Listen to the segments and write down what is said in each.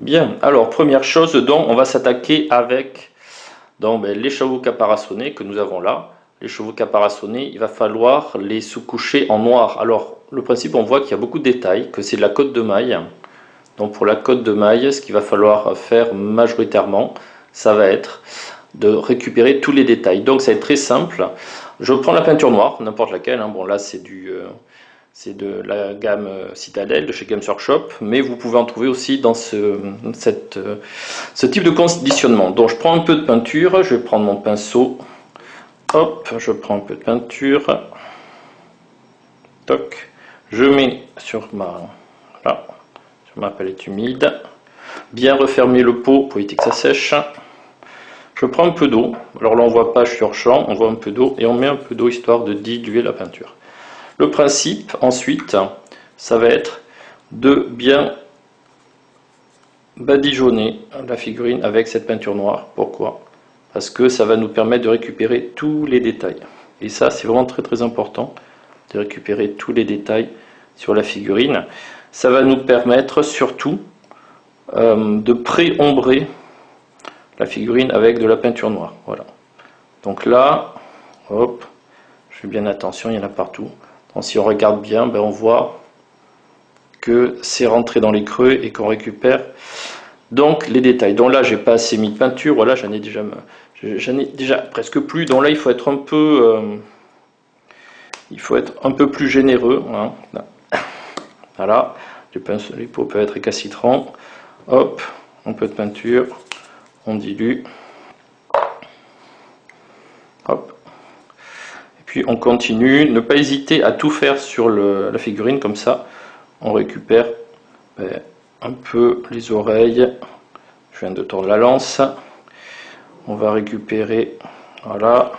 Bien, alors première chose dont on va s'attaquer avec les chevaux caparaçonnés que nous avons là. Les chevaux caparaçonnés, il va falloir les sous-coucher en noir. Alors le principe, on voit qu'il y a beaucoup de détails, que c'est de la cotte de maille. Donc pour la cotte de maille, ce qu'il va falloir faire majoritairement, ça va être de récupérer tous les détails. Donc ça va être très simple. Je prends la peinture noire, n'importe laquelle. Bon là c'est de la gamme Citadel de chez Games Workshop, mais vous pouvez en trouver aussi dans ce type de conditionnement. Donc je prends un peu de peinture, je vais prendre mon pinceau, hop, je prends un peu de peinture, toc, je mets sur ma palette humide, bien refermer le pot pour éviter que ça sèche. Je prends un peu d'eau, alors là on voit pas, je suis hors champ, on voit un peu d'eau et on met un peu d'eau histoire de diluer la peinture. Le principe ensuite, ça va être de bien badigeonner la figurine avec cette peinture noire. Pourquoi? Parce que ça va nous permettre de récupérer tous les détails. Et ça c'est vraiment très très important, de récupérer tous les détails sur la figurine. Ça va nous permettre surtout de pré-ombrer la figurine avec de la peinture noire. Voilà. Donc là, hop, je fais bien attention, il y en a partout. Donc si on regarde bien, on voit que c'est rentré dans les creux et qu'on récupère donc les détails. Donc là, j'ai pas assez mis de peinture. Voilà, j'en ai déjà presque plus. Donc là, il faut être un peu plus généreux. Hein. Voilà, les pots peuvent être récalcitrants. Hop, un peu de peinture, on dilue. Hop. Et puis on continue. Ne pas hésiter à tout faire sur la figurine, comme ça on récupère un peu les oreilles. Je viens de tordre la lance. On va récupérer, voilà,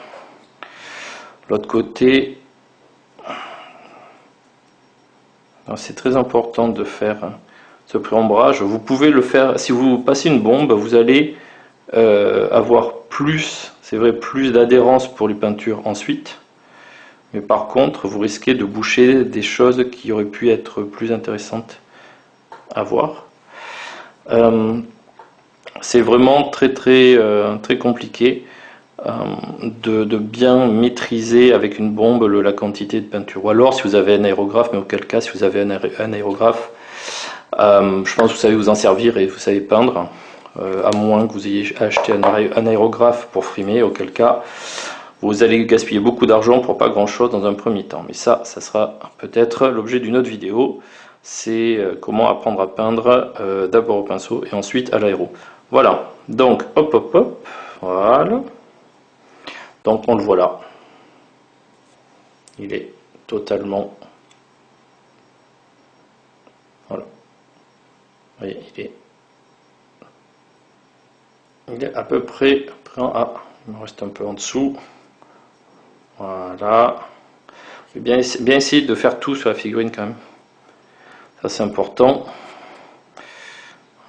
l'autre côté. C'est très important de faire ce pré-ombrage. Vous pouvez le faire, si vous passez une bombe, vous allez avoir plus, c'est vrai, plus d'adhérence pour les peintures ensuite. Mais par contre, vous risquez de boucher des choses qui auraient pu être plus intéressantes à voir. C'est vraiment très compliqué de bien maîtriser avec une bombe la quantité de peinture. Ou alors si vous avez un aérographe, mais auquel cas si vous avez un aérographe, je pense que vous savez vous en servir et vous savez peindre, à moins que vous ayez acheté un aérographe pour frimer, auquel cas vous allez gaspiller beaucoup d'argent pour pas grand chose dans un premier temps. Mais ça sera peut-être l'objet d'une autre vidéo. C'est comment apprendre à peindre d'abord au pinceau et ensuite à l'aéro. Voilà, donc hop, voilà. Donc on le voit là. Il est totalement... Voilà. Vous voyez, il est à peu près... Ah, il me reste un peu en dessous. Voilà. Bien essayer de faire tout sur la figurine quand même. Ça c'est important.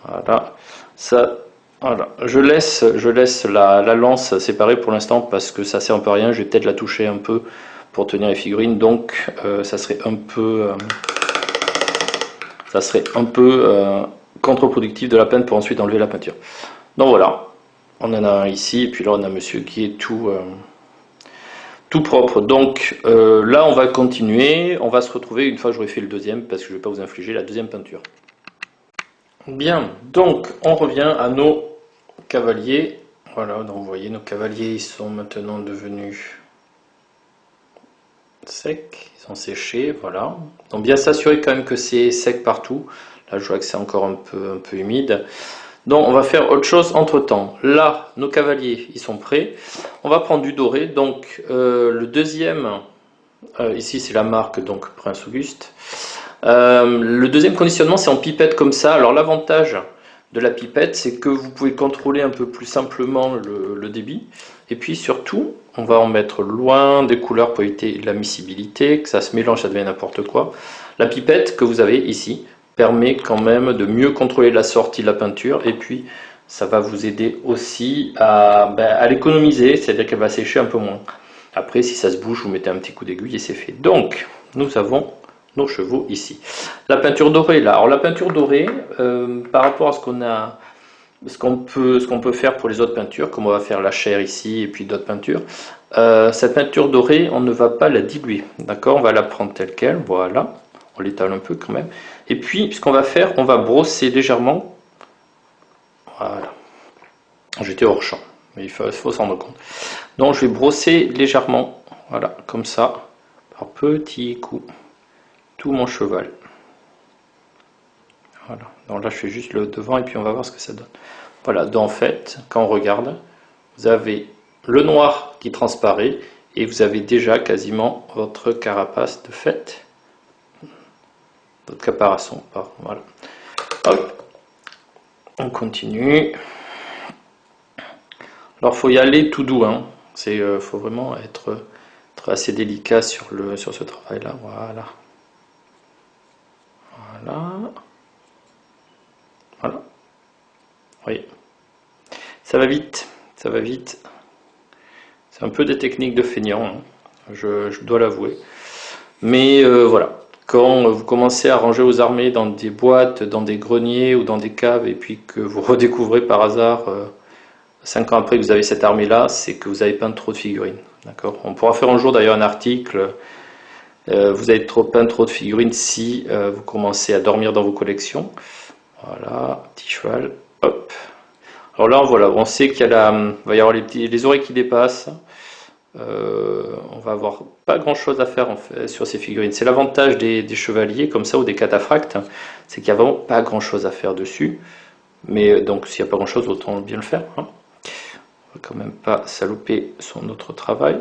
Voilà. Ça, voilà. Je laisse la lance séparée pour l'instant parce que ça sert un peu à rien. Je vais peut-être la toucher un peu pour tenir les figurines. Donc ça serait un peu contre-productif de la peine pour ensuite enlever la peinture. Donc voilà. On en a un ici et puis là on a monsieur qui est tout propre. Donc là on va continuer, on va se retrouver une fois que j'aurai fait le deuxième, parce que je ne vais pas vous infliger la deuxième peinture. Bien, donc on revient à nos cavaliers. Voilà, donc vous voyez nos cavaliers, ils sont maintenant devenus secs, ils sont séchés, voilà. Donc bien s'assurer quand même que c'est sec partout. Là je vois que c'est encore un peu humide. Donc on va faire autre chose entre temps. Là, nos cavaliers, ils sont prêts. On va prendre du doré. Donc le deuxième, ici c'est la marque donc Prince Auguste. Le deuxième conditionnement c'est en pipette comme ça. Alors l'avantage de la pipette c'est que vous pouvez contrôler un peu plus simplement le débit. Et puis surtout, on va en mettre loin des couleurs pour éviter la miscibilité, que ça se mélange, ça devient n'importe quoi. La pipette que vous avez ici permet quand même de mieux contrôler la sortie de la peinture et puis ça va vous aider aussi à l'économiser, c'est-à-dire qu'elle va sécher un peu moins. Après si ça se bouge, vous mettez un petit coup d'aiguille et c'est fait. Donc nous avons nos chevaux ici. La peinture dorée là. Alors la peinture dorée, par rapport à ce qu'on peut faire pour les autres peintures, comme on va faire la chair ici et puis d'autres peintures, cette peinture dorée, on ne va pas la diluer. D'accord? On va la prendre telle qu'elle, voilà. On l'étale un peu quand même. Et puis, ce qu'on va faire, on va brosser légèrement. Voilà. J'étais hors champ, mais il faut s'en rendre compte. Donc je vais brosser légèrement, voilà, comme ça, par petits coups, tout mon cheval. Voilà, donc là je fais juste le devant et puis on va voir ce que ça donne. Voilà, donc en fait, quand on regarde, vous avez le noir qui transparaît et vous avez déjà quasiment votre carapace de fait. Votre caparaçon, pardon, voilà. Hop, on continue. Alors faut y aller tout doux, hein. Faut vraiment être assez délicat sur ce travail là, voilà. Voilà. Oui. Ça va vite, ça va vite. C'est un peu des techniques de feignant, hein. Je dois l'avouer. Mais voilà, quand vous commencez à ranger vos armées dans des boîtes, dans des greniers ou dans des caves, et puis que vous redécouvrez par hasard 5 ans après que vous avez cette armée-là, c'est que vous avez peint trop de figurines. D'accord. On pourra faire un jour d'ailleurs un article. Vous avez peint trop de figurines si vous commencez à dormir dans vos collections. Voilà, petit cheval. Hop. Alors là, voilà, on sait qu'il va y avoir les oreilles qui dépassent. On va avoir pas grand chose à faire en fait, sur ces figurines. C'est l'avantage des chevaliers comme ça ou des cataphractes, c'est qu'il n'y a vraiment pas grand chose à faire dessus. Mais donc s'il n'y a pas grand chose, autant bien le faire, hein. On va quand même pas saloper notre travail.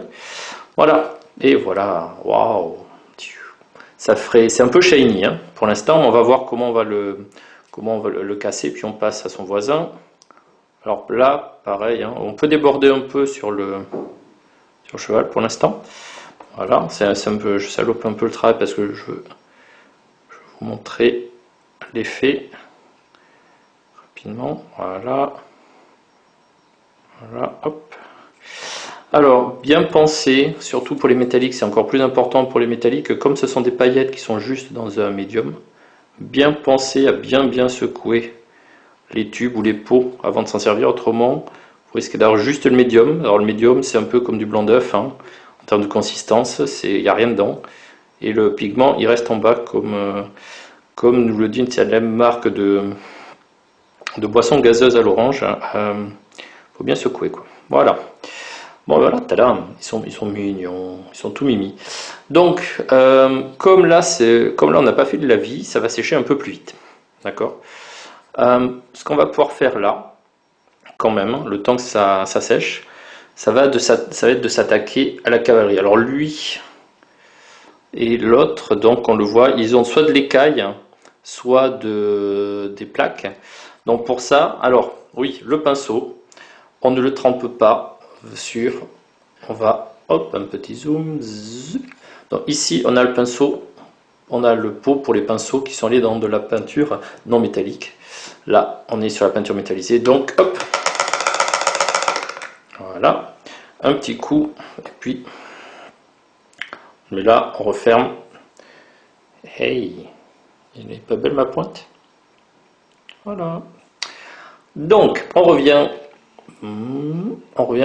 Voilà, et voilà, waouh, c'est un peu shiny, hein. Pour l'instant, on va voir comment on va le casser, puis on passe à son voisin. Alors là, pareil, hein, on peut déborder un peu sur le cheval pour l'instant. Voilà, je salope un peu le travail parce que je veux vous montrer l'effet rapidement. Voilà. Voilà, hop. Alors, bien penser, surtout pour les métalliques, c'est encore plus important pour les métalliques, comme ce sont des paillettes qui sont juste dans un médium, bien penser à bien secouer les tubes ou les pots avant de s'en servir, autrement vous risquez d'avoir juste le médium. Alors le médium c'est un peu comme du blanc d'œuf, hein, en termes de consistance, il n'y a rien dedans, et le pigment il reste en bas comme nous le dit une certaine marque de boisson gazeuse à l'orange. Faut bien secouer quoi. Voilà. Bon voilà, tadam, ils sont mignons, ils sont tout mimi. Donc comme là on n'a pas fait de la vie, ça va sécher un peu plus vite. D'accord. Ce qu'on va pouvoir faire là, quand même, le temps que ça sèche, ça va être de s'attaquer à la cavalerie. Alors lui et l'autre, donc on le voit, ils ont soit de l'écaille, soit des plaques. Donc pour ça, alors oui, le pinceau, on ne le trempe pas on va, hop, un petit zoom. Donc ici on a le pinceau, on a le pot pour les pinceaux qui sont allés dans de la peinture non métallique. Là, on est sur la peinture métallisée, donc hop, voilà, un petit coup, et puis, mais là, on referme. Hey, elle n'est pas belle ma pointe. Voilà. Donc, on revient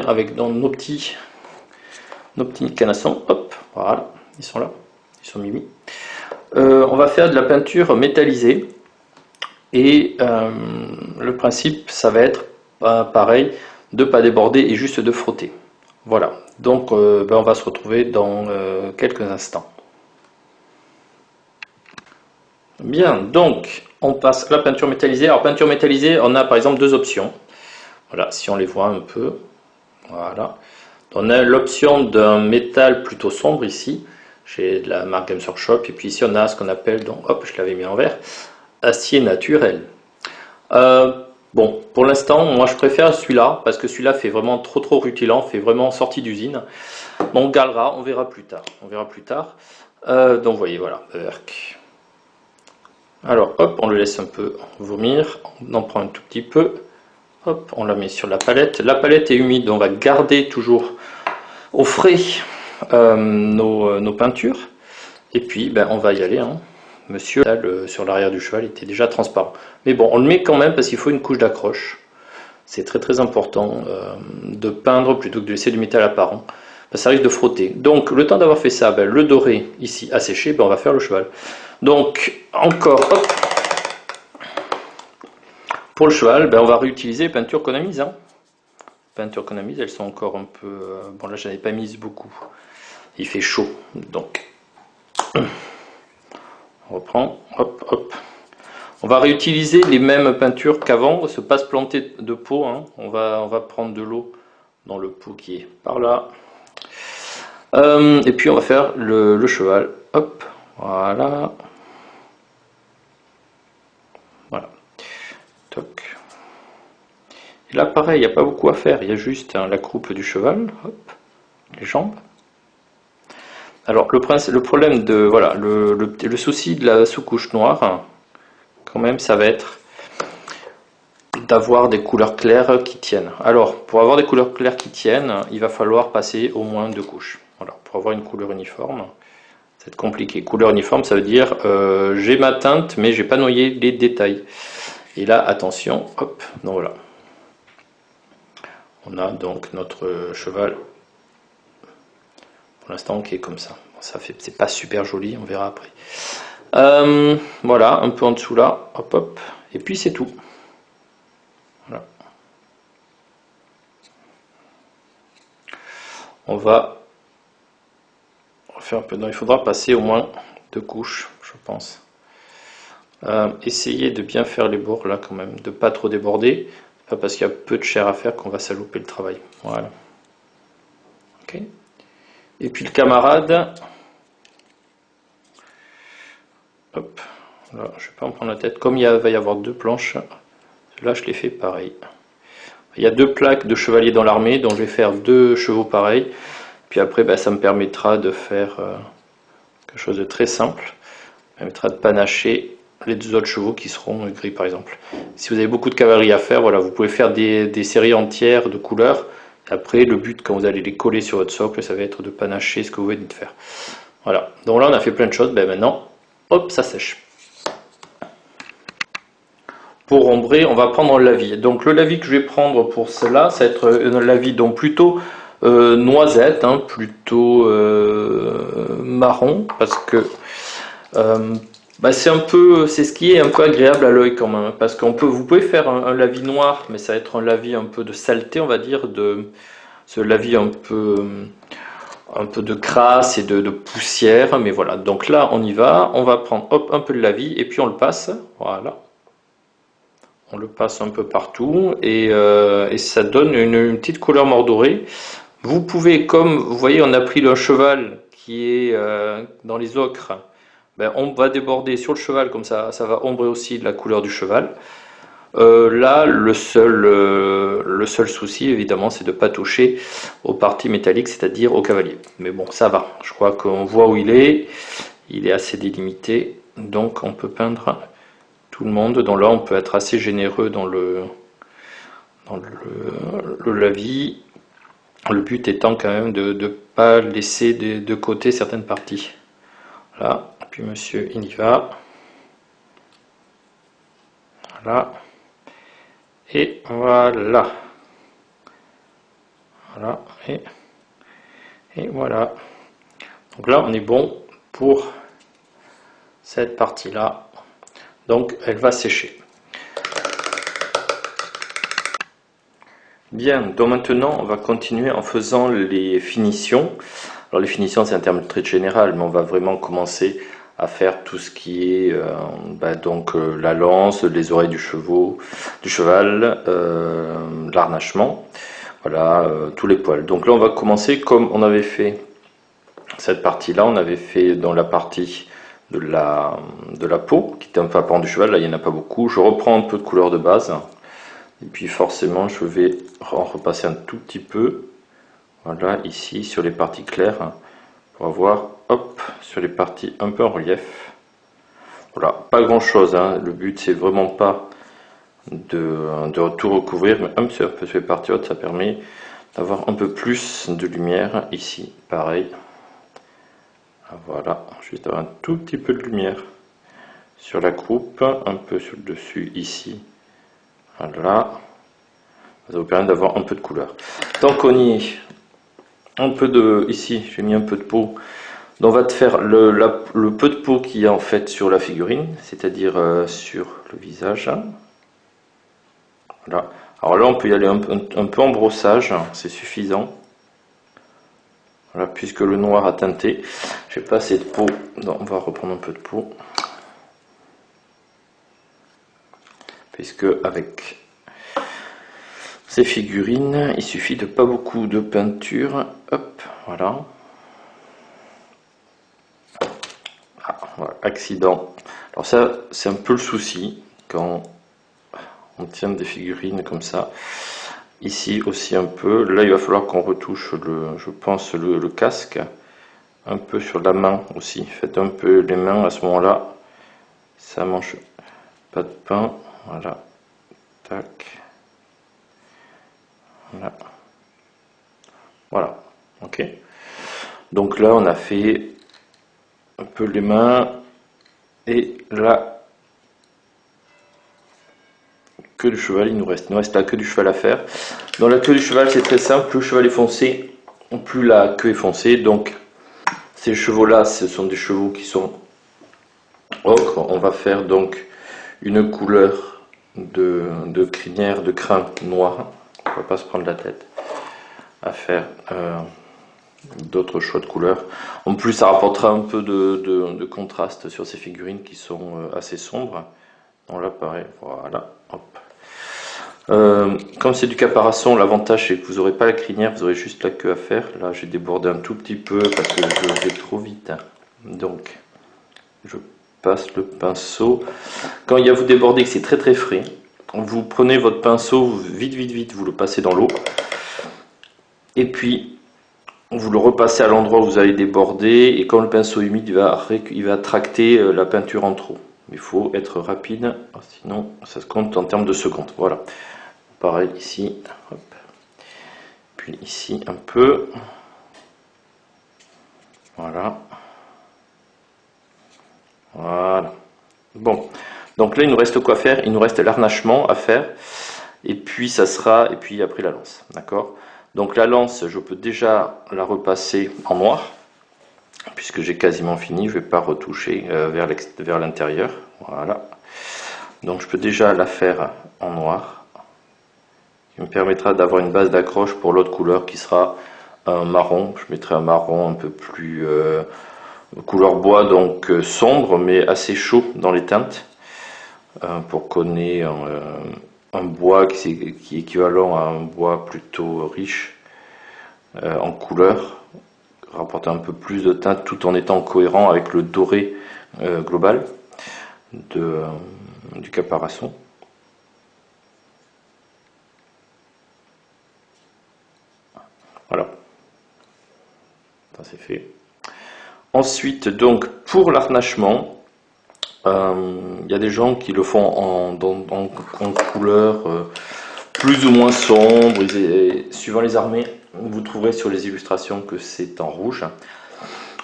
avec dans nos petits canassons. Hop, voilà, ils sont là, ils sont mimi. On va faire de la peinture métallisée. Et le principe, ça va être pareil, de ne pas déborder et juste de frotter. Voilà, donc on va se retrouver dans quelques instants. Bien, donc on passe à la peinture métallisée. Alors peinture métallisée, on a par exemple deux options. Voilà, si on les voit un peu. Voilà. On a l'option d'un métal plutôt sombre ici, chez la marque Games Workshop. Et puis ici on a ce qu'on appelle, donc hop, je l'avais mis en vert, acier naturel. Bon, pour l'instant, moi je préfère celui-là, parce que celui-là fait vraiment trop rutilant, fait vraiment sortie d'usine. Bon, on galera, on verra plus tard. Donc vous voyez, voilà. Alors, hop, on le laisse un peu vomir, on en prend un tout petit peu. Hop, on la met sur la palette. La palette est humide, on va garder toujours au frais nos peintures. Et puis ben, on va y aller, hein. Monsieur, là, sur l'arrière du cheval était déjà transparent. Mais bon, on le met quand même parce qu'il faut une couche d'accroche. C'est très très important de peindre plutôt que de laisser du métal apparent. Ça risque de frotter. Donc le temps d'avoir fait ça, ben, le doré ici a séché, ben, on va faire le cheval. Donc encore, hop, pour le cheval, ben, on va réutiliser les peintures qu'on a mises. Hein. Les peintures qu'on a mises, elles sont encore un peu... bon là, je n'en ai pas mises beaucoup. Il fait chaud, donc... On reprend, hop, hop. On va réutiliser les mêmes peintures qu'avant, se pas se planter de pot. Hein. On va prendre de l'eau dans le pot qui est par là. Et puis on va faire le cheval. Hop, voilà. Voilà. Toc. Et là pareil, il n'y a pas beaucoup à faire. Il y a juste hein, la croupe du cheval. Hop, les jambes. Alors le problème de voilà le souci de la sous-couche noire, quand même, ça va être d'avoir des couleurs claires qui tiennent. Alors pour avoir des couleurs claires qui tiennent, il va falloir passer au moins 2 couches. Voilà, pour avoir une couleur uniforme, c'est compliqué. Couleur uniforme, ça veut dire j'ai ma teinte, mais j'ai pas noyé les détails. Et là, attention, hop, donc voilà. On a donc notre cheval pour l'instant qui est comme ça. Bon, ça fait, c'est pas super joli, on verra après. Voilà, un peu en dessous là, hop hop, et puis c'est tout. Voilà. On va faire un peu. Non, il faudra passer au moins 2 couches, je pense. Essayez de bien faire les bords là quand même, de pas trop déborder. Pas parce qu'il y a peu de chair à faire qu'on va saloper le travail. Voilà. Ok. Et puis le camarade. Hop. Là, je vais pas en prendre la tête. Comme va y avoir 2 planches, là je l'ai fait pareil. Il y a 2 plaques de chevalier dans l'armée, donc je vais faire 2 chevaux pareils. Puis après, bah, ça me permettra de faire quelque chose de très simple. Ça me permettra de panacher les 2 autres chevaux qui seront gris par exemple. Si vous avez beaucoup de cavalerie à faire, voilà, vous pouvez faire des séries entières de couleurs. Après, le but quand vous allez les coller sur votre socle, ça va être de panacher ce que vous venez de faire. Voilà, donc là on a fait plein de choses, ben maintenant, hop, ça sèche. Pour ombrer, on va prendre un lavis. Donc le lavis que je vais prendre pour cela, ça va être un lavis donc plutôt noisette, hein, plutôt marron, parce que bah, c'est ce qui est un peu agréable à l'œil quand même, parce vous pouvez faire un lavis noir, mais ça va être un lavis un peu de saleté, on va dire, ce lavis un peu de crasse et de poussière, mais voilà. Donc là, on y va, on va prendre hop un peu de lavis et puis on le passe, voilà. On le passe un peu partout et ça donne une petite couleur mordorée. Vous pouvez, comme vous voyez, on a pris le cheval qui est dans les ocres. Ben, on va déborder sur le cheval, comme ça va ombrer aussi la couleur du cheval. Là, le seul souci, évidemment, c'est de ne pas toucher aux parties métalliques, c'est-à-dire au cavalier. Mais bon, ça va. Je crois qu'on voit où il est. Il est assez délimité, donc on peut peindre tout le monde. Donc là, on peut être assez généreux dans le lavis. Le but étant quand même de ne pas laisser de côté certaines parties. Là, puis monsieur, il y va. Voilà. Et voilà. Voilà. Et voilà. Donc là, on est bon pour cette partie-là. Donc, elle va sécher. Bien, donc maintenant, on va continuer en faisant les finitions. Alors, les finitions, c'est un terme très général, mais on va vraiment commencer à faire tout ce qui est la lance, les oreilles du cheval, l'harnachement, voilà, tous les poils. Donc là, on va commencer comme on avait fait cette partie-là. On avait fait dans la partie de la peau, qui était un peu apparent du cheval. Là, il n'y en a pas beaucoup. Je reprends un peu de couleur de base. Et puis forcément, je vais en repasser un tout petit peu. Voilà, ici, sur les parties claires. Pour avoir, hop, sur les parties un peu en relief. Voilà, pas grand chose, hein. Le but c'est vraiment pas de tout recouvrir, mais un peu sur les parties hautes, ça permet d'avoir un peu plus de lumière. Ici, pareil. Voilà, juste avoir un tout petit peu de lumière sur la croupe, un peu sur le dessus ici. Voilà, ça vous permet d'avoir un peu de couleur. Tant qu'on y est, un peu de, ici j'ai mis un peu de peau. Donc on va te faire le peu de peau qu'il y a en fait sur la figurine, c'est-à-dire sur le visage. Voilà. Alors là on peut y aller un peu en brossage, c'est suffisant. Voilà, puisque le noir a teinté, j'ai pas assez de peau, donc on va reprendre un peu de peau. Puisque avec ces figurines, il suffit de pas beaucoup de peinture. Hop, voilà. Ah, voilà, accident. Alors ça, c'est un peu le souci quand on tient des figurines comme ça. Ici aussi un peu. Là, il va falloir qu'on retouche je pense, le casque. Un peu sur la main aussi. Faites un peu les mains à ce moment-là. Ça mange pas de pain. Voilà. Tac. Voilà. Voilà. Ok. Donc là, on a fait un peu les mains. Et la queue du cheval, il nous reste la queue du cheval à faire. Dans la queue du cheval, c'est très simple. Plus le cheval est foncé, plus la queue est foncée. Donc ces chevaux-là, ce sont des chevaux qui sont ocre. On va faire donc une couleur de crinière, de crin noir. On ne va pas se prendre la tête à faire d'autres choix de couleurs. En plus, ça rapportera un peu de contraste sur ces figurines qui sont assez sombres. Donc là, pareil, voilà, hop. Comme c'est du caparaçon, l'avantage c'est que vous n'aurez pas la crinière, vous aurez juste la queue à faire. Là, j'ai débordé un tout petit peu parce que je vais trop vite. Donc, je passe le pinceau. Quand il y a vous débordez que c'est très très frais, vous prenez votre pinceau, vite, vous le passez dans l'eau. Et puis, vous le repassez à l'endroit où vous allez déborder. Et quand le pinceau est humide, il va tracter la peinture en trop. Il faut être rapide, sinon ça se compte en termes de secondes. Voilà. Pareil ici. Hop. Puis ici un peu. Voilà. Voilà. Bon. Donc là, il nous reste quoi faire? Il nous reste l'arnachement à faire. Et puis ça sera, et puis après la lance. D'accord? Donc la lance, je peux déjà la repasser en noir, puisque j'ai quasiment fini. Je ne vais pas retoucher vers l'intérieur. Voilà. Donc je peux déjà la faire en noir, qui me permettra d'avoir une base d'accroche pour l'autre couleur qui sera un marron. Je mettrai un marron un peu plus couleur bois, donc sombre, mais assez chaud dans les teintes, pour qu'on ait un bois qui est équivalent à un bois plutôt riche en couleur, rapporter un peu plus de teinte tout en étant cohérent avec le doré global du caparaçon. Voilà, ça c'est fait. Ensuite, donc pour l'arnachement, il y a des gens qui le font en couleur plus ou moins sombre, suivant les armées. Vous trouverez sur les illustrations que c'est en rouge.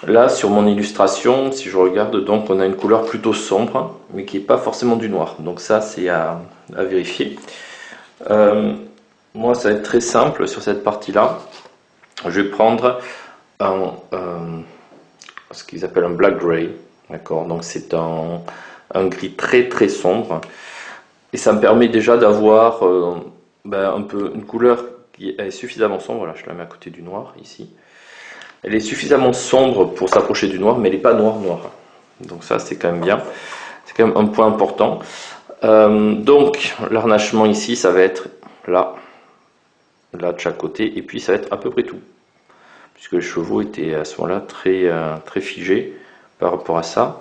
Là, sur mon illustration, si je regarde, donc on a une couleur plutôt sombre, mais qui n'est pas forcément du noir. Donc ça, c'est à vérifier. Moi, ça va être très simple sur cette partie-là. Je vais prendre ce qu'ils appellent un black gray. D'accord, donc c'est un gris très très sombre. Et ça me permet déjà d'avoir un peu une couleur qui est suffisamment sombre. Voilà, je la mets à côté du noir ici. Elle est suffisamment sombre pour s'approcher du noir, mais elle n'est pas noire. Donc ça, c'est quand même bien. C'est quand même un point important. Donc l'arnachement ici, ça va être là de chaque côté, et puis ça va être à peu près tout. Puisque les chevaux étaient à ce moment-là très figés par rapport à ça.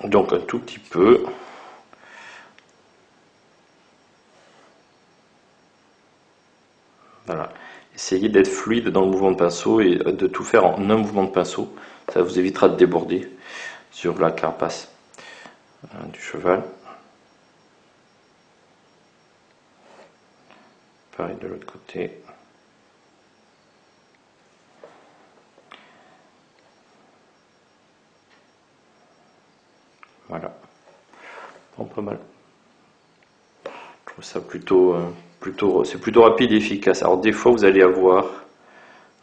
Donc un tout petit peu. Voilà. Essayez d'être fluide dans le mouvement de pinceau et de tout faire en un mouvement de pinceau. Ça vous évitera de déborder sur la carapace du cheval. Pareil de l'autre côté. Voilà. Bon, pas mal. Je trouve ça plutôt, c'est plutôt rapide et efficace. Alors des fois vous allez avoir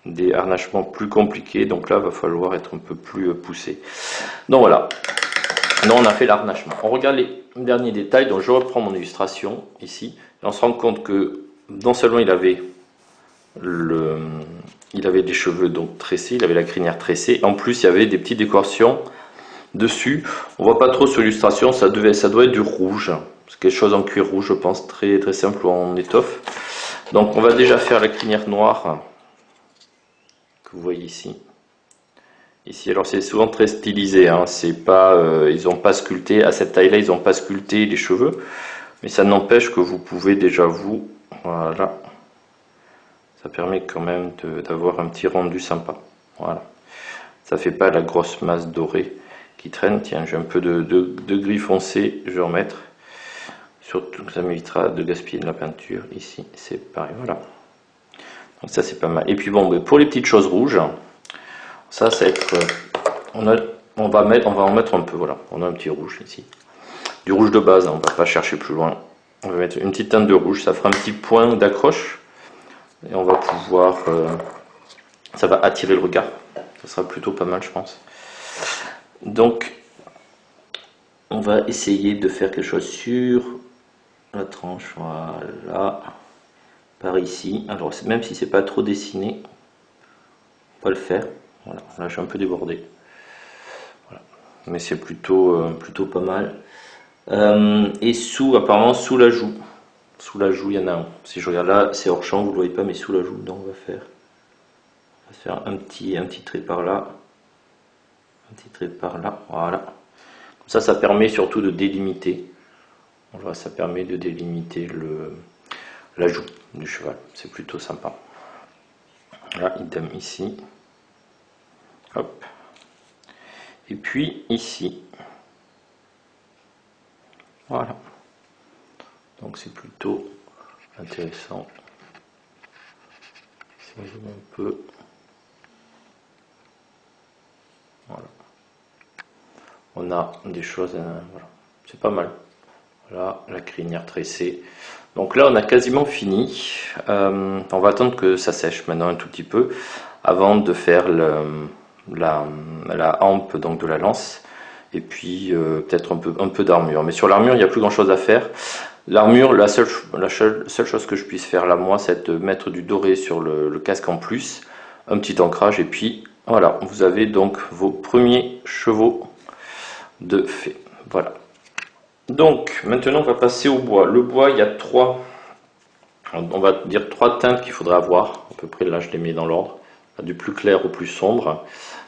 des harnachements plus compliqués, donc là il va falloir être un peu plus poussé. Donc voilà. Donc on a fait l'harnachement. On regarde les derniers détails. Donc je reprends mon illustration ici. Et on se rend compte que non seulement il avait des cheveux donc tressés, il avait la crinière tressée. En plus il y avait des petites décorations dessus. On voit pas trop sur l'illustration. Ça doit être du rouge. C'est quelque chose en cuir rouge, je pense, très très simple ou en étoffe. Donc on va déjà faire la crinière noire que vous voyez ici. Ici, alors c'est souvent très stylisé, hein. C'est pas, ils n'ont pas sculpté, à cette taille-là, ils n'ont pas sculpté les cheveux, mais ça n'empêche que vous pouvez déjà vous, voilà, ça permet quand même d'avoir un petit rendu sympa, voilà. Ça fait pas la grosse masse dorée qui traîne. Tiens, j'ai un peu de gris foncé, je vais en mettre, surtout que ça m'évitera de gaspiller de la peinture. Ici, c'est pareil, voilà. Donc ça c'est pas mal. Et puis bon, pour les petites choses rouges, ça va être, on va en mettre un peu, voilà, on a un petit rouge ici. Du rouge de base, on va pas chercher plus loin. On va mettre une petite teinte de rouge, ça fera un petit point d'accroche. Et on va pouvoir, ça va attirer le regard. Ça sera plutôt pas mal, je pense. Donc, on va essayer de faire quelque chose sur la tranche, voilà, par ici. Alors, même si c'est pas trop dessiné, on va le faire. Voilà, là je suis un peu débordé. Voilà. Mais c'est plutôt pas mal. Et apparemment sous la joue. Sous la joue, il y en a un. Si je regarde là, c'est hors champ, vous ne le voyez pas, mais sous la joue, donc on va faire un petit trait par là. Un petit trait par là, voilà. Comme ça permet surtout de délimiter. Voilà, ça permet de délimiter la joue du cheval. C'est plutôt sympa. Là, idem ici. Hop. Et puis ici. Voilà. Donc c'est plutôt intéressant. Si on zoome un peu. Voilà. On a des choses, voilà. C'est pas mal. Voilà, la crinière tressée. Donc là on a quasiment fini. On va attendre que ça sèche maintenant un tout petit peu avant de faire la hampe donc de la lance. Et puis peut-être un peu d'armure. Mais sur l'armure, il n'y a plus grand chose à faire. L'armure, la seule chose que je puisse faire là, moi, c'est de mettre du doré sur le casque en plus, un petit ancrage, et puis voilà, vous avez donc vos premiers chevaux de fée. Voilà. Donc, maintenant, on va passer au bois. Le bois, il y a on va dire trois teintes qu'il faudra avoir. À peu près, là, je les mets dans l'ordre, du plus clair au plus sombre.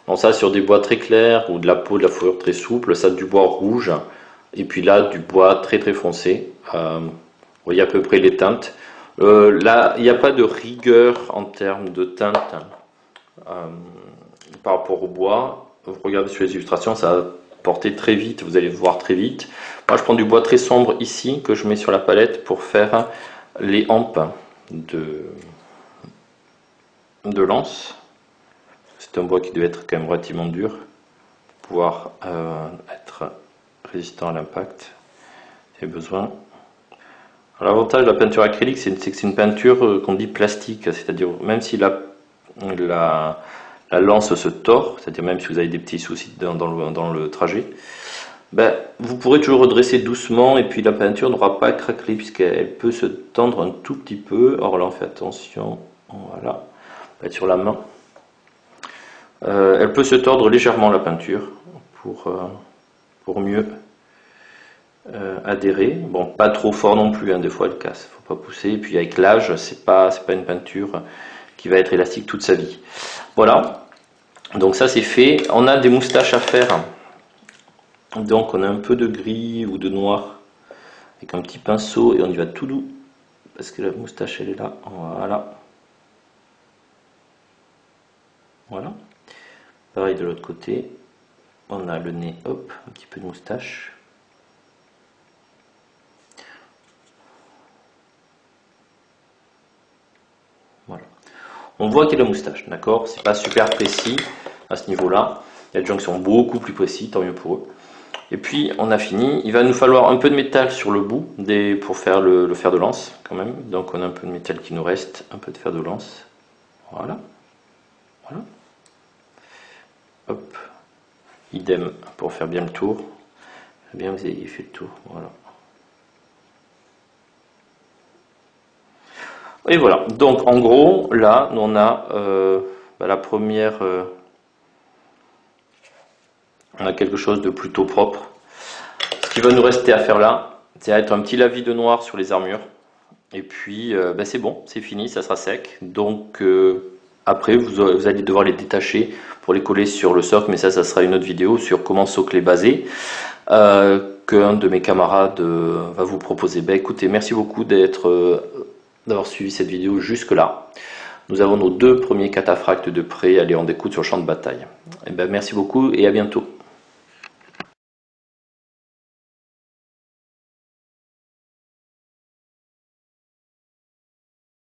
Donc ça, sur des bois très clairs ou de la peau, de la fourrure très souple, ça du bois rouge. Et puis là, du bois très très foncé. Vous voyez à peu près les teintes. Là, il n'y a pas de rigueur en termes de teinte par rapport au bois. Vous regardez sur les illustrations, ça va porter très vite, vous allez voir très vite. Moi, je prends du bois très sombre ici, que je mets sur la palette pour faire les hampes de lance. C'est un bois qui doit être quand même relativement dur pour pouvoir être résistant à l'impact. J'ai besoin. L'avantage de la peinture acrylique, c'est que c'est une peinture qu'on dit plastique, c'est-à-dire même si la lance se tord, c'est-à-dire même si vous avez des petits soucis dans le trajet, ben, vous pourrez toujours redresser doucement et puis la peinture n'aura pas craquelé puisqu'elle peut se tendre un tout petit peu. Or là on fait attention, voilà, on va être sur la main. Elle peut se tordre légèrement la peinture pour mieux adhérer. Bon, pas trop fort non plus, hein, des fois elle casse, faut pas pousser. Et puis avec l'âge, c'est pas une peinture qui va être élastique toute sa vie. Voilà, donc ça c'est fait. On a des moustaches à faire. Donc on a un peu de gris ou de noir avec un petit pinceau et on y va tout doux parce que la moustache elle est là. Voilà. Voilà. Pareil de l'autre côté. On a le nez, hop, un petit peu de moustache. Voilà. On voit qu'il y a la moustache, d'accord? C'est pas super précis à ce niveau-là. Il y a des gens qui sont beaucoup plus précis, tant mieux pour eux. Et puis on a fini. Il va nous falloir un peu de métal sur le bout pour faire le fer de lance quand même. Donc on a un peu de métal qui nous reste, un peu de fer de lance. Voilà. Voilà. Hop. Idem pour faire bien le tour. Bien, vous avez fait le tour. Voilà. Et voilà. Donc en gros, là, on a la première. On a quelque chose de plutôt propre. Ce qui va nous rester à faire là, c'est être un petit lavis de noir sur les armures. Et puis, c'est bon, c'est fini, ça sera sec. Donc après, vous allez devoir les détacher pour les coller sur le socle, mais ça sera une autre vidéo sur comment socler basé, qu'un de mes camarades va vous proposer. Écoutez, merci beaucoup d'avoir suivi cette vidéo jusque là. Nous avons nos 2 premiers cataphractes de prêt, allez, on découte sur le champ de bataille. Merci beaucoup et à bientôt.